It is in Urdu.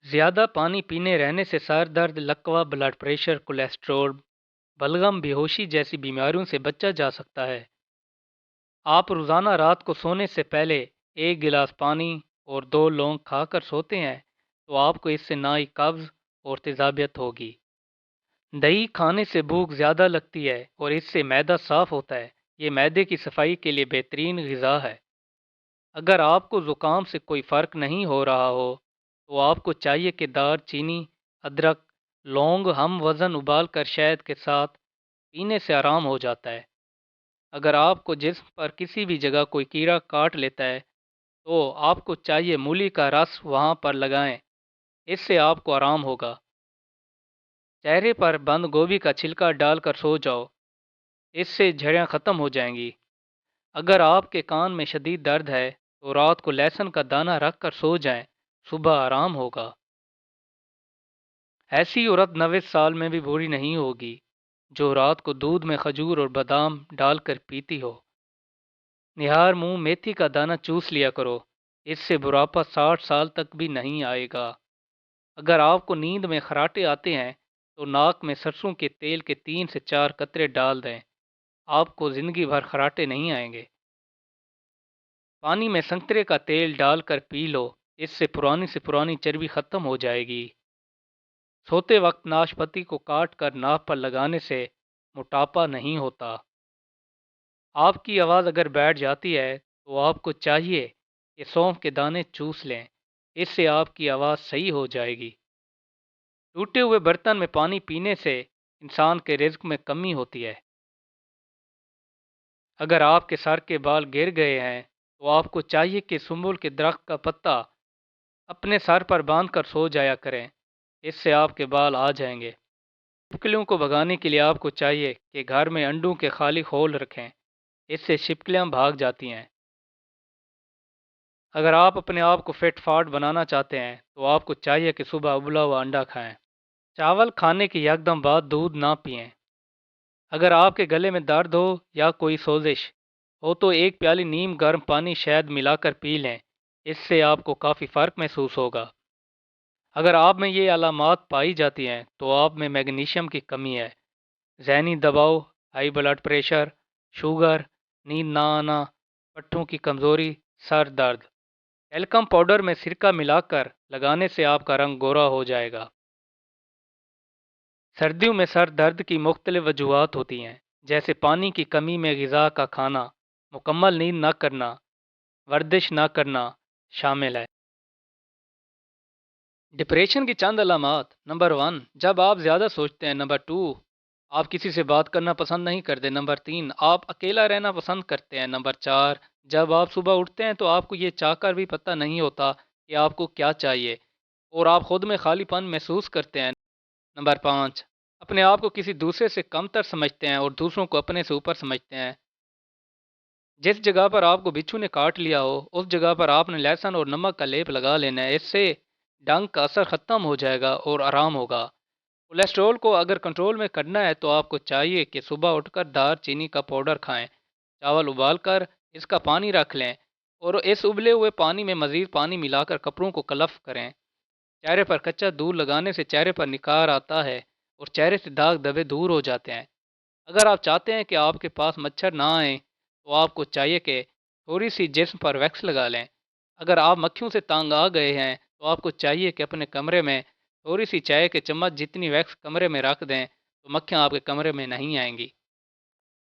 زیادہ پانی پینے رہنے سے سر درد، لکوہ، بلڈ پریشر، کولیسٹرول، بلغم، بے ہوشی جیسی بیماریوں سے بچا جا سکتا ہے۔ آپ روزانہ رات کو سونے سے پہلے 1 گلاس پانی اور 2 لونگ کھا کر سوتے ہیں تو آپ کو اس سے نہ ہی قبض اور تیزابیت ہوگی۔ دہی کھانے سے بھوک زیادہ لگتی ہے اور اس سے معدہ صاف ہوتا ہے۔ یہ معدے کی صفائی کے لیے بہترین غذا ہے۔ اگر آپ کو زکام سے کوئی فرق نہیں ہو رہا ہو تو آپ کو چاہیے کہ دار چینی، ادرک، لونگ ہم وزن ابال کر شہد کے ساتھ پینے سے آرام ہو جاتا ہے۔ اگر آپ کو جسم پر کسی بھی جگہ کوئی کیڑا کاٹ لیتا ہے تو آپ کو چاہیے مولی کا رس وہاں پر لگائیں، اس سے آپ کو آرام ہوگا۔ چہرے پر بند گوبھی کا چھلکا ڈال کر سو جاؤ، اس سے جھڑیاں ختم ہو جائیں گی۔ اگر آپ کے کان میں شدید درد ہے تو رات کو لہسن کا دانہ رکھ کر سو جائیں، صبح آرام ہوگا۔ ایسی عورت 90 سال میں بھی بوڑھی نہیں ہوگی جو رات کو دودھ میں کھجور اور بادام ڈال کر پیتی ہو۔ نہار منہ میتھی کا دانہ چوس لیا کرو، اس سے بڑھاپا 60 سال تک بھی نہیں آئے گا۔ اگر آپ کو نیند میں خراٹے آتے ہیں تو ناک میں سرسوں کے تیل کے 3 سے 4 قطرے ڈال دیں، آپ کو زندگی بھر خراٹے نہیں آئیں گے۔ پانی میں سنترے کا تیل ڈال کر پی لو، اس سے پرانی چربی ختم ہو جائے گی۔ سوتے وقت ناشپاتی کو کاٹ کر ناک پر لگانے سے موٹاپا نہیں ہوتا۔ آپ کی آواز اگر بیٹھ جاتی ہے تو آپ کو چاہیے کہ سونف کے دانے چوس لیں، اس سے آپ کی آواز صحیح ہو جائے گی۔ ٹوٹے ہوئے برتن میں پانی پینے سے انسان کے رزق میں کمی ہوتی ہے۔ اگر آپ کے سر کے بال گر گئے ہیں تو آپ کو چاہیے کہ سنبل کے درخت کا پتا اپنے سر پر باندھ کر سو جایا کریں، اس سے آپ کے بال آ جائیں گے۔ چھپکلیوں کو بھگانے کے لیے آپ کو چاہیے کہ گھر میں انڈوں کے خالی خول رکھیں، اس سے چھپکلیاں بھاگ جاتی ہیں۔ اگر آپ اپنے آپ کو فٹ فاٹ بنانا چاہتے ہیں تو آپ کو چاہیے کہ صبح ابلا ہوا انڈا کھائیں۔ چاول کھانے کے یکدم بعد دودھ نہ پئیں۔ اگر آپ کے گلے میں درد ہو یا کوئی سوزش ہو تو 1 پیالی نیم گرم پانی شہد ملا کر پی لیں، اس سے آپ کو کافی فرق محسوس ہوگا۔ اگر آپ میں یہ علامات پائی جاتی ہیں تو آپ میں میگنیشیم کی کمی ہے۔ ذہنی دباؤ، ہائی بلڈ پریشر، شوگر، نیند نہ آنا، پٹھوں کی کمزوری، سر درد۔ ٹیلکم پاؤڈر میں سرکہ ملا کر لگانے سے آپ کا رنگ گورا ہو جائے گا۔ سردیوں میں سر درد کی مختلف وجوہات ہوتی ہیں، جیسے پانی کی کمی میں غذا کا کھانا، مکمل نیند نہ کرنا، ورزش نہ کرنا شامل ہے۔ ڈپریشن کی چند علامات: نمبر 1، جب آپ زیادہ سوچتے ہیں۔ نمبر 2، آپ کسی سے بات کرنا پسند نہیں کرتے۔ نمبر 3، آپ اکیلا رہنا پسند کرتے ہیں۔ نمبر 4، جب آپ صبح اٹھتے ہیں تو آپ کو یہ چاہ کر بھی پتہ نہیں ہوتا کہ آپ کو کیا چاہیے اور آپ خود میں خالی پن محسوس کرتے ہیں۔ نمبر 5، اپنے آپ کو کسی دوسرے سے کم تر سمجھتے ہیں اور دوسروں کو اپنے سے اوپر سمجھتے ہیں۔ جس جگہ پر آپ کو بچھو نے کاٹ لیا ہو اس جگہ پر آپ نے لہسن اور نمک کا لیپ لگا لینا ہے، اس سے ڈنگ کا اثر ختم ہو جائے گا اور آرام ہوگا۔ کولیسٹرول کو اگر کنٹرول میں کرنا ہے تو آپ کو چاہیے کہ صبح اٹھ کر دار چینی کا پاؤڈر کھائیں، چاول ابال کر اس کا پانی رکھ لیں اور اس ابلے ہوئے پانی میں مزید پانی ملا کر کپڑوں کو کلف کریں۔ چہرے پر کچا دودھ لگانے سے چہرے پر نکھار آتا ہے اور چہرے سے داغ دبے دور ہو جاتے ہیں۔ اگر آپ چاہتے ہیں کہ آپ کے پاس مچھر نہ آئیں تو آپ کو چاہیے کہ تھوڑی سی جسم پر ویکس لگا لیں۔ اگر آپ مکھیوں سے تانگ آ گئے ہیں تو آپ کو چاہیے کہ اپنے کمرے میں تھوڑی سی چائے کے چمچ جتنی ویکس کمرے میں رکھ دیں تو مکھیاں آپ کے کمرے میں نہیں آئیں گی۔